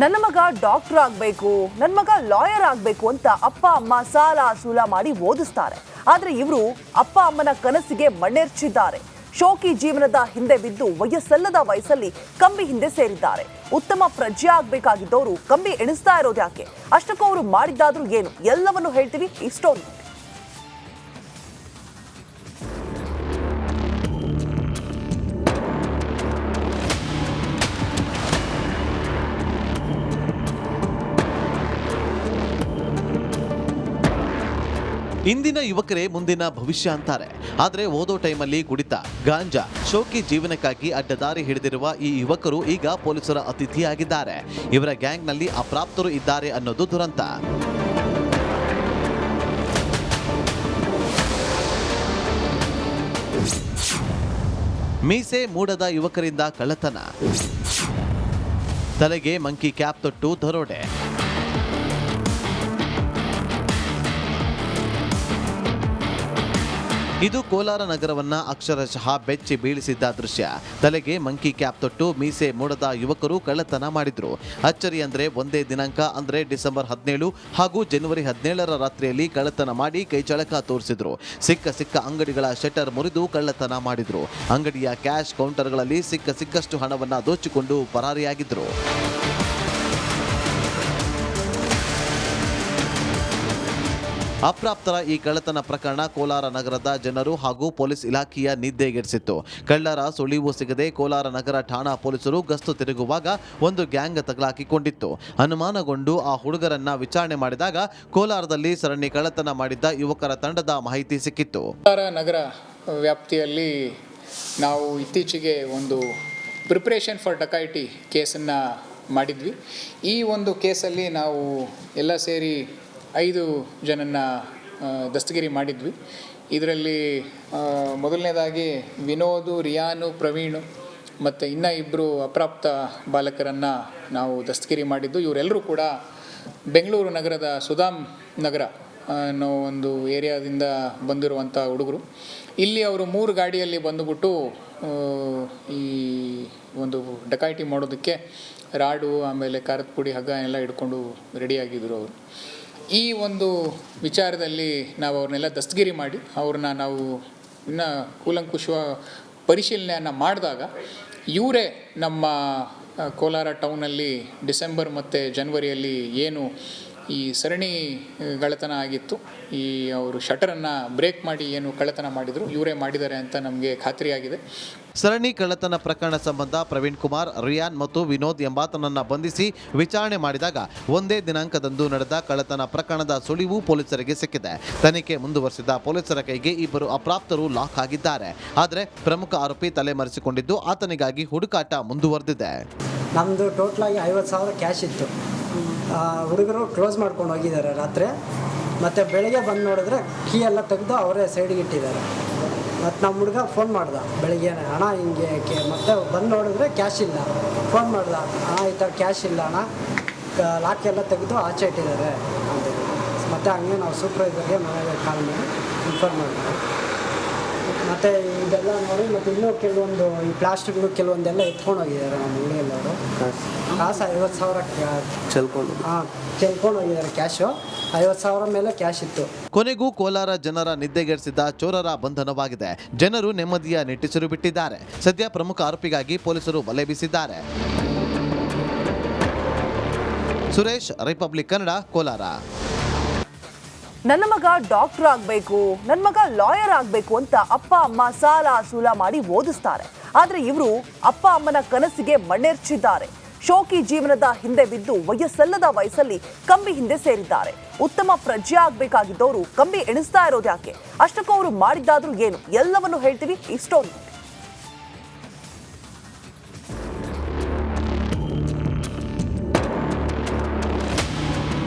ನನ್ನ ಮಗ ಡಾಕ್ಟರ್ ಆಗಬೇಕು, ನನ್ನ ಮಗ ಲಾಯರ್ ಆಗಬೇಕು ಅಂತ ಅಪ್ಪ ಅಮ್ಮ ಸಾಲ ಸೂಲ ಮಾಡಿ ಓದಿಸ್ತಾರೆ. ಆದರೆ ಇವರು ಅಪ್ಪ ಅಮ್ಮನ ಕನಸಿಗೆ ಮಣ್ಣೆರ್ಚಿದ್ದಾರೆ. ಶೋಕಿ ಜೀವನದ ಹಿಂದೆ ಬಿದ್ದು ವಯಸ್ಸಲ್ಲದ ವಯಸ್ಸಲ್ಲಿ ಕಂಬಿ ಹಿಂದೆ ಸೇರಿದ್ದಾರೆ. ಉತ್ತಮ ಪ್ರಜೆ ಆಗಬೇಕಾಗಿದ್ದವರು ಕಂಬಿ ಎಣಿಸ್ತಾ ಇರೋದು ಯಾಕೆ? ಅಷ್ಟಕ್ಕೂ ಅವರು ಮಾಡಿದ್ದಾದ್ರೂ ಏನು? ಎಲ್ಲವನ್ನು ಹೇಳ್ತೀವಿ ಈ ಸ್ಟೋರಿ. ಇಂದಿನ ಯುವಕರೇ ಮುಂದಿನ ಭವಿಷ್ಯ ಅಂತಾರೆ. ಆದರೆ ಓದೋ ಟೈಮಲ್ಲಿ ಕುಡಿತ, ಗಾಂಜಾ, ಶೋಕಿ ಜೀವನಕ್ಕಾಗಿ ಅಡ್ಡದಾರಿ ಹಿಡಿದಿರುವ ಈ ಯುವಕರು ಈಗ ಪೊಲೀಸರ ಅತಿಥಿಯಾಗಿದ್ದಾರೆ. ಇವರ ಗ್ಯಾಂಗ್ನಲ್ಲಿ ಅಪ್ರಾಪ್ತರು ಇದ್ದಾರೆ ಅನ್ನೋದು ದುರಂತ. ಮೀಸೆ ಮೂಡದ ಯುವಕರಿಂದ ಕಳ್ಳತನ, ತಲೆಗೆ ಮಂಕಿ ಕ್ಯಾಪ್ ತೊಟ್ಟು ದರೋಡೆ. ಇದು ಕೋಲಾರ ನಗರವನ್ನ ಅಕ್ಷರಶಃ ಬೆಚ್ಚಿ ಬೀಳಿಸಿದ್ದ ದೃಶ್ಯ. ತಲೆಗೆ ಮಂಕಿ ಕ್ಯಾಪ್ ತೊಟ್ಟು ಮೀಸೆ ಮೂಡದ ಯುವಕರು ಕಳ್ಳತನ ಮಾಡಿದ್ರು. ಅಚ್ಚರಿ ಅಂದ್ರೆ ಒಂದೇ ದಿನಾಂಕ ಅಂದ್ರೆ ಡಿಸೆಂಬರ್ 17 ಹಾಗೂ ಜನವರಿ 17ರ ರಾತ್ರಿಯಲ್ಲಿ ಕಳ್ಳತನ ಮಾಡಿ ಕೈಚಳಕ ತೋರಿಸಿದ್ರು. ಸಿಕ್ಕ ಅಂಗಡಿಗಳ ಶಟರ್ ಮುರಿದು ಕಳ್ಳತನ ಮಾಡಿದ್ರು. ಅಂಗಡಿಯ ಕ್ಯಾಶ್ ಕೌಂಟರ್ಗಳಲ್ಲಿ ಸಿಕ್ಕಷ್ಟು ಹಣವನ್ನ ದೋಚಿಕೊಂಡು ಪರಾರಿಯಾಗಿದ್ರು. ಅಪ್ರಾಪ್ತರ ಈ ಕಳ್ಳತನ ಪ್ರಕರಣ ಕೋಲಾರ ನಗರದ ಜನರು ಹಾಗೂ ಪೊಲೀಸ್ ಇಲಾಖೆಯ ನಿದ್ದೆಗೆಡಿಸಿತ್ತು. ಕಳ್ಳರ ಸುಳಿವು ಸಿಗದೆ ಕೋಲಾರ ನಗರ ಠಾಣಾ ಪೊಲೀಸರು ಗಸ್ತು ತಿರುಗುವಾಗ ಒಂದು ಗ್ಯಾಂಗ್ ತಗಲಾಕಿಕೊಂಡಿತ್ತು. ಅನುಮಾನಗೊಂಡು ಆ ಹುಡುಗರನ್ನ ವಿಚಾರಣೆ ಮಾಡಿದಾಗ ಕೋಲಾರದಲ್ಲಿ ಸರಣಿ ಕಳ್ಳತನ ಮಾಡಿದ್ದ ಯುವಕರ ತಂಡದ ಮಾಹಿತಿ ಸಿಕ್ಕಿತ್ತು. ಕೋಲಾರ ನಗರ ವ್ಯಾಪ್ತಿಯಲ್ಲಿ ನಾವು ಇತ್ತೀಚೆಗೆ ಒಂದು ಪ್ರಿಪ್ರೇಷನ್ ಫಾರ್ ಡಕಾಯಿಟಿ ಕೇಸನ್ನು ಮಾಡಿದ್ವಿ. ಈ ಒಂದು ಕೇಸಲ್ಲಿ ನಾವು ಎಲ್ಲ ಸೇರಿ 5 ಜನನ್ನ ದಸ್ತಗಿರಿ ಮಾಡಿದ್ವಿ. ಇದರಲ್ಲಿ ಮೊದಲನೇದಾಗಿ ವಿನೋದು, ರಿಯಾನು, ಪ್ರವೀಣು ಮತ್ತು ಇನ್ನೂ 2 ಅಪ್ರಾಪ್ತ ಬಾಲಕರನ್ನು ನಾವು ದಸ್ತಗಿರಿ ಮಾಡಿದ್ದು. ಇವರೆಲ್ಲರೂ ಕೂಡ ಬೆಂಗಳೂರು ನಗರದ ಸುಧಾಮ್ ನಗರ ಅನ್ನೋ ಒಂದು ಏರಿಯಾದಿಂದ ಬಂದಿರುವಂಥ ಹುಡುಗರು. ಇಲ್ಲಿ ಅವರು 3 ಗಾಡಿಯಲ್ಲಿ ಬಂದುಬಿಟ್ಟು ಈ ಒಂದು ಡಕಾಯಿಟಿ ಮಾಡೋದಕ್ಕೆ ರಾಡು, ಆಮೇಲೆ ಖಾರದ ಪುಡಿ, ಹಗ್ಗ ಎಲ್ಲ ಹಿಡ್ಕೊಂಡು ರೆಡಿಯಾಗಿದ್ದರು ಅವರು. ಈ ಒಂದು ವಿಚಾರದಲ್ಲಿ ನಾವು ಅವ್ರನ್ನೆಲ್ಲ ದಸ್ತಗಿರಿ ಮಾಡಿ ಅವ್ರನ್ನ ನಾವು ಇನ್ನೂ ಕೂಲಂಕುಷ ಪರಿಶೀಲನೆಯನ್ನು ಮಾಡಿದಾಗ ಇವರೇ ನಮ್ಮ ಕೋಲಾರ ಟೌನಲ್ಲಿ ಡಿಸೆಂಬರ್ ಮತ್ತು ಜನವರಿಯಲ್ಲಿ ಏನು ಈ ಸರಣಿ ಕಳ್ಳತನ ಆಗಿತ್ತು, ಈ ಅವರು ಶಟರನ್ನು ಬ್ರೇಕ್ ಮಾಡಿ ಏನು ಕಳ್ಳತನ ಮಾಡಿದರು ಇವರೇ ಮಾಡಿದ್ದಾರೆ ಅಂತ ನಮಗೆ ಖಾತ್ರಿಯಾಗಿದೆ. ಸರಣಿ ಕಳ್ಳತನ ಪ್ರಕರಣ ಸಂಬಂಧ ಪ್ರವೀಣ್ ಕುಮಾರ್, ರಿಯಾನ್ ಮತ್ತು ವಿನೋದ್ ಎಂಬಾತನನ್ನ ಬಂಧಿಸಿ ವಿಚಾರಣೆ ಮಾಡಿದಾಗ ಒಂದೇ ದಿನಾಂಕದಂದು ನಡೆದ ಕಳ್ಳತನ ಪ್ರಕರಣದ ಸುಳಿವು ಪೊಲೀಸರಿಗೆ ಸಿಕ್ಕಿದೆ. ತನಿಖೆ ಮುಂದುವರೆಸಿದ ಪೊಲೀಸರ ಕೈಗೆ 2 ಅಪ್ರಾಪ್ತರು ಲಾಕ್ ಆಗಿದ್ದಾರೆ. ಆದರೆ ಪ್ರಮುಖ ಆರೋಪಿ ತಲೆಮರೆಸಿಕೊಂಡಿದ್ದು ಆತನಿಗಾಗಿ ಹುಡುಕಾಟ ಮುಂದುವರೆದಿದೆ. ನಮ್ಮದು ಟೋಟಲಾಗಿ 50,000 ಕ್ಯಾಶ್ ಇತ್ತು. ಹುಡುಗರು ಕ್ಲೋಸ್ ಮಾಡ್ಕೊಂಡು ಹೋಗಿದ್ದಾರೆ ರಾತ್ರಿ. ಮತ್ತು ಬೆಳಗ್ಗೆ ಬಂದು ನೋಡಿದ್ರೆ ಕೀ ಎಲ್ಲ ತೆಗೆದು ಅವರೇ ಸೈಡಿಗೆ ಇಟ್ಟಿದ್ದಾರೆ. ಮತ್ತು ನಮ್ಮ ಹುಡುಗ ಫೋನ್ ಮಾಡ್ದೆ ಬೆಳಗ್ಗೆನೇ, ಅಣ್ಣ ಹಿಂಗೆ ಮತ್ತೆ ಬಂದು ನೋಡಿದ್ರೆ ಕ್ಯಾಶ್ ಇಲ್ಲ. ಫೋನ್ ಮಾಡ್ದೆ, ಅಣ್ಣ ಈ ಥರ ಕ್ಯಾಶ್ ಇಲ್ಲ ಅಣ್ಣ, ಲಾಕ್ ಎಲ್ಲ ತೆಗೆದು ಆಚೆ ಇಟ್ಟಿದ್ದಾರೆ ಅಂತ. ಮತ್ತು ಹಂಗೆ ನಾವು ಸೂಪರ್ವೈಸರ್ಗೆ ಮನೆಗೆ ಕಾಲ್ ಮಾಡಿ ಇನ್ಫಾರ್ಮ್ ಮಾಡಿದ್ವಿ. ಮತ್ತು ಇದೆಲ್ಲ ನೋಡಿ ಮತ್ತು ಇನ್ನೂ ಕೆಲವೊಂದು ಈ ಪ್ಲಾಸ್ಟಿಕ್ಗಳು ಕೆಲವೊಂದೆಲ್ಲ ಎತ್ಕೊಂಡು ಹೋಗಿದ್ದಾರೆ ನಮ್ಮ ಹುಡುಗಿಯಲ್ಲವರು. ಕಾಸು 50,000 ಚೆಲ್ಕೊಂಡು ಹೋಗಿದ್ದಾರೆ. ಕ್ಯಾಶು 50,000 ಮೇಲೆ ಕ್ಯಾಶ್ ಇತ್ತು. ಕೊನೆಗೂ ಕೋಲಾರ ಜನರ ನಿದ್ದೆಗೆಡಿಸಿದ್ದ ಚೋರರ ಬಂಧನವಾಗಿದೆ. ಜನರು ನೆಮ್ಮದಿಯ ನಿಟ್ಟುಸಿರು ಬಿಟ್ಟಿದ್ದಾರೆ. ಸದ್ಯ ಪ್ರಮುಖ ಆರೋಪಿಗಾಗಿ ಪೊಲೀಸರು ಬಲೆ ಬೀಸಿದ್ದಾರೆ. ಸುರೇಶ್, ರಿಪಬ್ಲಿಕ್ ಕನ್ನಡ, ಕೋಲಾರ. ನನ್ನ ಮಗ ಡಾಕ್ಟರ್ ಆಗಬೇಕು, ನನ್ನ ಮಗ ಲಾಯರ್ ಆಗಬೇಕು ಅಂತ ಅಪ್ಪ ಅಮ್ಮ ಸಾಲ ಸೂಲ ಮಾಡಿ ಓದಿಸ್ತಾರೆ. ಆದರೆ ಇವರು ಅಪ್ಪ ಅಮ್ಮನ ಕನಸಿಗೆ ಮಣ್ಣೆರ್ಚಿದ್ದಾರೆ. ಶೋಕಿ ಜೀವನದ ಹಿಂದೆ ಬಿದ್ದು ವಯಸ್ಸಲ್ಲದ ವಯಸ್ಸಲ್ಲಿ ಕಂಬಿ ಹಿಂದೆ ಸೇರಿದ್ದಾರೆ. ಉತ್ತಮ ಪ್ರಜೆ ಆಗಬೇಕಾಗಿದ್ದವರು ಕಂಬಿ ಎಣಿಸ್ತಾ ಇರೋದು ಯಾಕೆ? ಅಷ್ಟಕ್ಕೂ ಅವರು ಮಾಡಿದ್ದಾದ್ರೂ ಏನು? ಎಲ್ಲವನ್ನು ಹೇಳ್ತೀವಿ ಈ ಸ್ಟೋರಿ.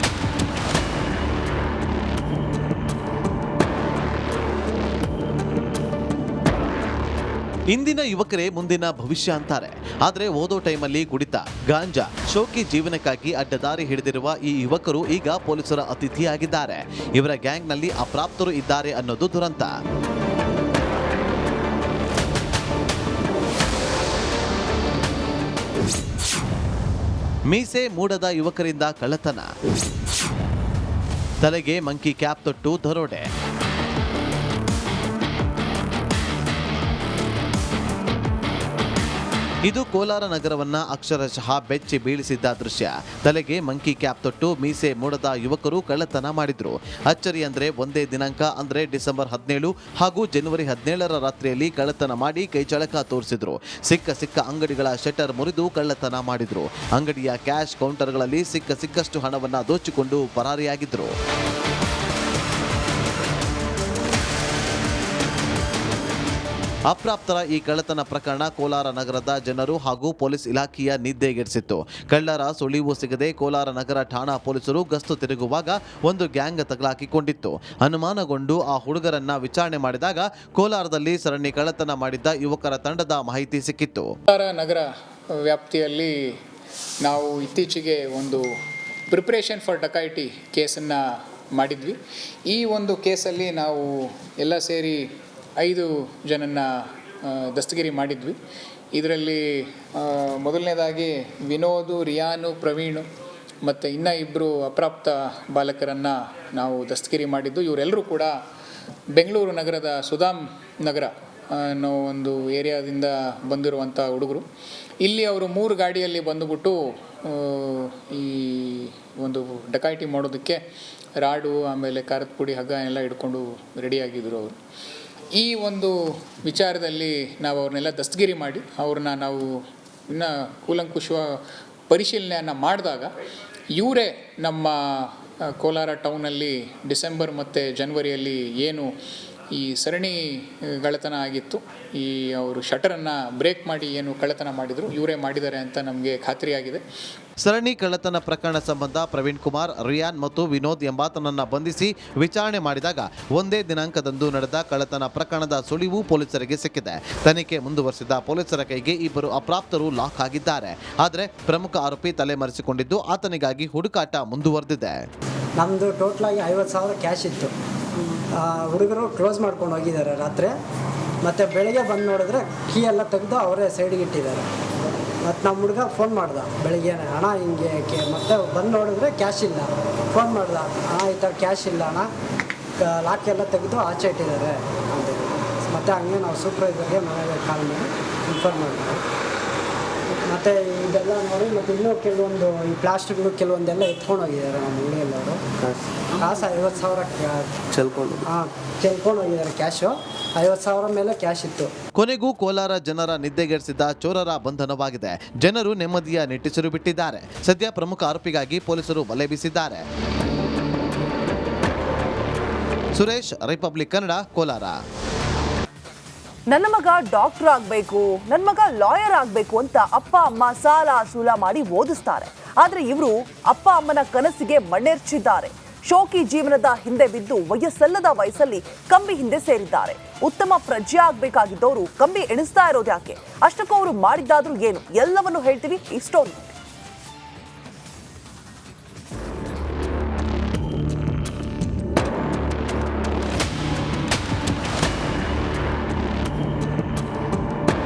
ಇಂದಿನ ಯುವಕರೇ ಮುಂದಿನ ಭವಿಷ್ಯ ಅಂತಾರೆ. ಆದರೆ ಓದೋ ಟೈಮಲ್ಲಿ ಕುಡಿತ, ಗಾಂಜಾ, ಶೋಕಿ ಜೀವನಕ್ಕಾಗಿ ಅಡ್ಡದಾರಿ ಹಿಡಿದಿರುವ ಈ ಯುವಕರು ಈಗ ಪೊಲೀಸರ ಅತಿಥಿಯಾಗಿದ್ದಾರೆ. ಇವರ ಗ್ಯಾಂಗ್ನಲ್ಲಿ ಅಪ್ರಾಪ್ತರು ಇದ್ದಾರೆ ಅನ್ನೋದು ದುರಂತ. ಮೀಸೆ ಮೂಡದ ಯುವಕರಿಂದ ಕಳ್ಳತನ, ತಲೆಗೆ ಮಂಕಿ ಕ್ಯಾಪ್ ತೊಟ್ಟು ದರೋಡೆ. ಇದು ಕೋಲಾರ ನಗರವನ್ನ ಅಕ್ಷರಶಃ ಬೆಚ್ಚಿ ಬೀಳಿಸಿದ್ದ ದೃಶ್ಯ. ತಲೆಗೆ ಮಂಕಿ ಕ್ಯಾಪ್ ತೊಟ್ಟು ಮೀಸೆ ಮೂಡದ ಯುವಕರು ಕಳ್ಳತನ ಮಾಡಿದ್ರು. ಅಚ್ಚರಿ ಅಂದ್ರೆ ಒಂದೇ ದಿನಾಂಕ ಅಂದ್ರೆ ಡಿಸೆಂಬರ್ 17 ಹಾಗೂ ಜನವರಿ 17ರ ರಾತ್ರಿಯಲ್ಲಿ ಕಳ್ಳತನ ಮಾಡಿ ಕೈಚಳಕ ತೋರಿಸಿದ್ರು. ಸಿಕ್ಕ ಅಂಗಡಿಗಳ ಶಟರ್ ಮುರಿದು ಕಳ್ಳತನ ಮಾಡಿದ್ರು. ಅಂಗಡಿಯ ಕ್ಯಾಶ್ ಕೌಂಟರ್ಗಳಲ್ಲಿ ಸಿಕ್ಕಷ್ಟು ಹಣವನ್ನ ದೋಚಿಕೊಂಡು ಪರಾರಿಯಾಗಿದ್ರು. ಅಪ್ರಾಪ್ತರ ಈ ಕಳ್ಳತನ ಪ್ರಕರಣ ಕೋಲಾರ ನಗರದ ಜನರು ಹಾಗೂ ಪೊಲೀಸ್ ಇಲಾಖೆಯ ನಿದ್ದೆಗೆಡಿಸಿತ್ತು. ಕಳ್ಳರ ಸುಳಿವು ಸಿಗದೆ ಕೋಲಾರ ನಗರ ಠಾಣಾ ಪೊಲೀಸರು ಗಸ್ತು ತಿರುಗುವಾಗ ಒಂದು ಗ್ಯಾಂಗ್ ತಗಲಾಕಿಕೊಂಡಿತ್ತು. ಅನುಮಾನಗೊಂಡು ಆ ಹುಡುಗರನ್ನ ವಿಚಾರಣೆ ಮಾಡಿದಾಗ ಕೋಲಾರದಲ್ಲಿ ಸರಣಿ ಕಳ್ಳತನ ಮಾಡಿದ್ದ ಯುವಕರ ತಂಡದ ಮಾಹಿತಿ ಸಿಕ್ಕಿತ್ತು. ಕೋಲಾರ ನಗರ ವ್ಯಾಪ್ತಿಯಲ್ಲಿ ನಾವು ಇತ್ತೀಚೆಗೆ ಒಂದು ಪ್ರಿಪ್ರೇಷನ್ ಫಾರ್ ಡಕಾಯಿಟಿ ಕೇಸನ್ನು ಮಾಡಿದ್ವಿ. ಈ ಒಂದು ಕೇಸಲ್ಲಿ ನಾವು ಎಲ್ಲ ಸೇರಿ 5 ಜನನ್ನ ದಸ್ತಗಿರಿ ಮಾಡಿದ್ವಿ. ಇದರಲ್ಲಿ ಮೊದಲನೇದಾಗಿ ವಿನೋದು, ರಿಯಾನು, ಪ್ರವೀಣು ಮತ್ತು ಇನ್ನೂ 2 ಅಪ್ರಾಪ್ತ ಬಾಲಕರನ್ನು ನಾವು ದಸ್ತಗಿರಿ ಮಾಡಿದ್ದು. ಇವರೆಲ್ಲರೂ ಕೂಡ ಬೆಂಗಳೂರು ನಗರದ ಸುಧಾಮ್ ನಗರ ಅನ್ನೋ ಒಂದು ಏರಿಯಾದಿಂದ ಬಂದಿರುವಂಥ ಹುಡುಗರು. ಇಲ್ಲಿ ಅವರು 3 ಗಾಡಿಯಲ್ಲಿ ಬಂದುಬಿಟ್ಟು ಈ ಒಂದು ಡಕಾಯಿಟಿ ಮಾಡೋದಕ್ಕೆ ರಾಡು, ಆಮೇಲೆ ಖಾರದ ಪುಡಿ, ಹಗ್ಗ ಎಲ್ಲ ಹಿಡ್ಕೊಂಡು ರೆಡಿಯಾಗಿದ್ದರು ಅವರು. ಈ ಒಂದು ವಿಚಾರದಲ್ಲಿ ನಾವು ಅವ್ರನ್ನೆಲ್ಲ ದಸ್ತಗಿರಿ ಮಾಡಿ ಅವ್ರನ್ನ ನಾವು ಇನ್ನೂ ಕೂಲಂಕುಷ ಪರಿಶೀಲನೆಯನ್ನು ಮಾಡಿದಾಗ ಇವರೇ ನಮ್ಮ ಕೋಲಾರ ಟೌನಲ್ಲಿ ಡಿಸೆಂಬರ್ ಮತ್ತು ಜನವರಿಯಲ್ಲಿ ಏನು ಈ ಸರಣಿ ಕಳ್ಳತನ ಆಗಿತ್ತು, ಈ ಅವರು ಶಟರನ್ನು ಬ್ರೇಕ್ ಮಾಡಿ ಏನು ಕಳ್ಳತನ ಮಾಡಿದರು, ಇವರೇ ಮಾಡಿದ್ದಾರೆ ಅಂತ ನಮಗೆ ಖಾತ್ರಿಯಾಗಿದೆ. ಸರಣಿ ಕಳ್ಳತನ ಪ್ರಕರಣ ಸಂಬಂಧ ಪ್ರವೀಣ್ ಕುಮಾರ್, ರಿಯಾನ್ ಮತ್ತು ವಿನೋದ್ ಎಂಬಾತನನ್ನ ಬಂಧಿಸಿ ವಿಚಾರಣೆ ಮಾಡಿದಾಗ ಒಂದೇ ದಿನಾಂಕದಂದು ನಡೆದ ಕಳ್ಳತನ ಪ್ರಕರಣದ ಸುಳಿವು ಪೊಲೀಸರಿಗೆ ಸಿಕ್ಕಿದೆ. ತನಿಖೆ ಮುಂದುವರೆಸಿದ ಪೊಲೀಸರ ಕೈಗೆ 2 ಅಪ್ರಾಪ್ತರು ಲಾಕ್ ಆಗಿದ್ದಾರೆ. ಆದರೆ ಪ್ರಮುಖ ಆರೋಪಿ ತಲೆಮರೆಸಿಕೊಂಡಿದ್ದು ಆತನಿಗಾಗಿ ಹುಡುಕಾಟ ಮುಂದುವರೆದಿದೆ. ನಮ್ಮದು ಟೋಟಲಾಗಿ 50,000 ಕ್ಯಾಶ್ ಇತ್ತು. ಹುಡುಗರು ಕ್ಲೋಸ್ ಮಾಡ್ಕೊಂಡು ಹೋಗಿದ್ದಾರೆ ರಾತ್ರಿ. ಮತ್ತು ಬೆಳಗ್ಗೆ ಬಂದು ನೋಡಿದ್ರೆ ಕೀ ಎಲ್ಲ ತೆಗೆದು ಅವರೇ ಸೈಡಿಗೆ ಇಟ್ಟಿದ್ದಾರೆ. ಮತ್ತು ನಮ್ಮ ಹುಡುಗ ಫೋನ್ ಮಾಡ್ದೆ ಬೆಳಿಗ್ಗೆನೇ, ಅಣ್ಣ ಹಿಂಗೆ ಮತ್ತೆ ಬಂದು ನೋಡಿದ್ರೆ ಕ್ಯಾಶ್ ಇಲ್ಲ. ಫೋನ್ ಮಾಡ್ದೆ, ಅಣ್ಣ ಈ ಥರ ಕ್ಯಾಶ್ ಇಲ್ಲ ಅಣ್ಣ, ಲಾಕ್ ಎಲ್ಲ ತೆಗೆದು ಆಚೆ ಇಟ್ಟಿದ್ದಾರೆ ಅಂತ. ಮತ್ತು ಹಂಗೆ ನಾವು ಸೂಪರ್ವೈಸರ್ಗೆ ಮನೆಗೆ ಕಾಲ್ ಮಾಡಿ ಇನ್ಫಾರ್ಮ್ ಮಾಡಿದ್ವಿ. ಮತ್ತು ಇದೆಲ್ಲ ನೋಡಿ ಮತ್ತು ಇನ್ನೂ ಕೆಲವೊಂದು ಈ ಪ್ಲಾಸ್ಟಿಕ್ಗಳು ಕೆಲವೊಂದೆಲ್ಲ ಎತ್ಕೊಂಡು ಹೋಗಿದ್ದಾರೆ ನಮ್ಮ ಹುಡುಗಿಯಲ್ಲವರು. ಕಾಸು 50,000 ಚೆಲ್ಕೊಂಡು ಹೋಗಿದ್ದಾರೆ. ಕ್ಯಾಶು 50,000 ಮೇಲೆ ಕ್ಯಾಶ್ ಇತ್ತು. ಕೊನೆಗೂ ಕೋಲಾರ ಜನರ ನಿದ್ದೆಗೆಡಿಸಿದ್ದ ಚೋರರ ಬಂಧನವಾಗಿದೆ. ಜನರು ನೆಮ್ಮದಿಯ ನಿಟ್ಟುಸಿರು ಬಿಟ್ಟಿದ್ದಾರೆ. ಸದ್ಯ ಪ್ರಮುಖ ಆರೋಪಿಗಾಗಿ ಪೊಲೀಸರು ಬಲೆ ಬೀಸಿದ್ದಾರೆ. ಸುರೇಶ್, ರಿಪಬ್ಲಿಕ್ ಕನ್ನಡ, ಕೋಲಾರ. ನನ್ನ ಮಗ ಡಾಕ್ಟರ್ ಆಗಬೇಕು, ನನ್ನ ಮಗ ಲಾಯರ್ ಆಗಬೇಕು ಅಂತ ಅಪ್ಪ ಅಮ್ಮ ಸಾಲ ಸೂಲ ಮಾಡಿ ಓದಿಸ್ತಾರೆ. ಆದರೆ ಇವರು ಅಪ್ಪ ಅಮ್ಮನ ಕನಸಿಗೆ ಮಣ್ಣೆರ್ಚಿದ್ದಾರೆ. ಶೋಕಿ ಜೀವನದ ಹಿಂದೆ ಬಿದ್ದು ವಯಸ್ಸಲ್ಲದ ವಯಸ್ಸಲ್ಲಿ ಕಂಬಿ ಹಿಂದೆ ಸೇರಿದ್ದಾರೆ. ಉತ್ತಮ ಪ್ರಜೆ ಆಗಬೇಕಾಗಿದ್ದವರು ಕಂಬಿ ಎಣಿಸ್ತಾ ಇರೋದು ಯಾಕೆ? ಅಷ್ಟಕ್ಕೂ ಅವರು ಮಾಡಿದ್ದಾದ್ರೂ ಏನು? ಎಲ್ಲವನ್ನು ಹೇಳ್ತೀವಿ ಈ ಸ್ಟೋರಿ.